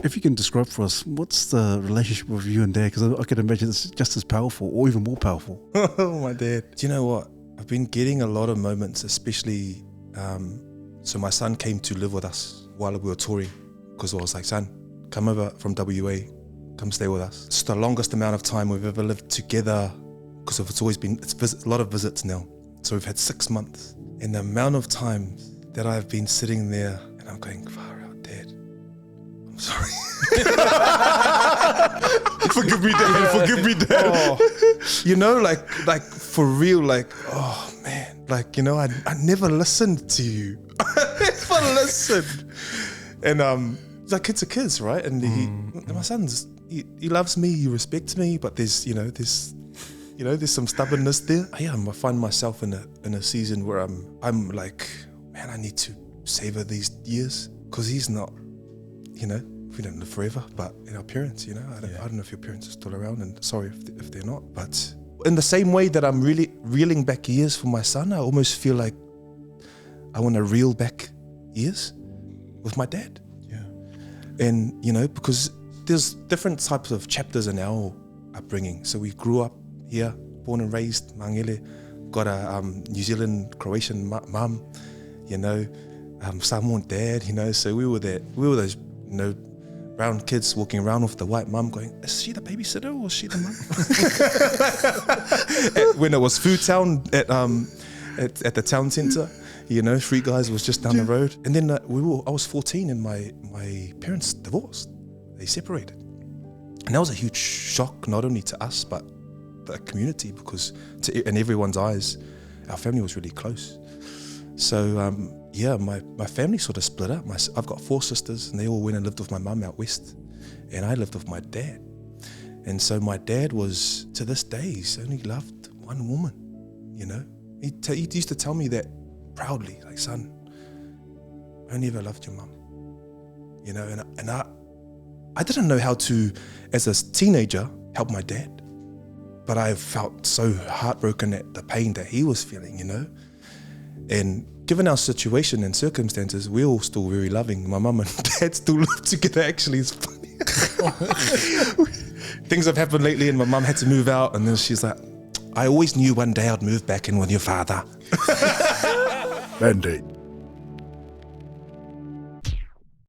If you can describe for us, what's the relationship with you and Dad? Because I can imagine it's just as powerful or even more powerful. Oh, my dad. Do you know what? I've been getting a lot of moments, especially, so my son came to live with us while we were touring, because I was like, son, come over from WA, come stay with us. It's the longest amount of time we've ever lived together, because it's always been, a lot of visits now. So we've had 6 months. And the amount of times that I've been sitting there and I'm going, far out, Dad, I'm sorry. Forgive me, Dad. Forgive me, Dad. Oh, you know, like for real, like, oh man, like, you know, I never listened to you. I never listened. And like kids are kids, right? And my son's, he loves me, he respects me, but there's some stubbornness there. I find myself in a season where I'm like, man, I need to savor these years, because he's not, you know, we don't live forever, but our parents, you know, I don't know if your parents are still around, and sorry if they're not, but in the same way that I'm really reeling back years for my son, I almost feel like I want to reel back years with my dad. Yeah. And, you know, because there's different types of chapters in our upbringing. So we grew up here, born and raised, Mangele, got a New Zealand, Croatian mum, you know, Samoan dad, you know, so we were those, you know, brown kids walking around with the white mum going, is she the babysitter or is she the mum? When it was Food Town at the town centre, you know, Three Guys was just down the road. And then I was 14 and my parents divorced. They separated. And that was a huge shock, not only to us, but the community, because in everyone's eyes, our family was really close. So, my family sort of split up. I've got 4 sisters, and they all went and lived with my mum out west, and I lived with my dad. And so my dad was, to this day, he's only loved one woman, you know. He used to tell me that proudly, like, son, I only ever loved your mum, you know. And I didn't know how to, as a teenager, help my dad, but I felt so heartbroken at the pain that he was feeling, you know. And given our situation and circumstances, we're all still very loving. My mum and dad still live together, actually. It's funny. Things have happened lately and my mum had to move out, and then she's like, I always knew one day I'd move back in with your father. Band-Aid.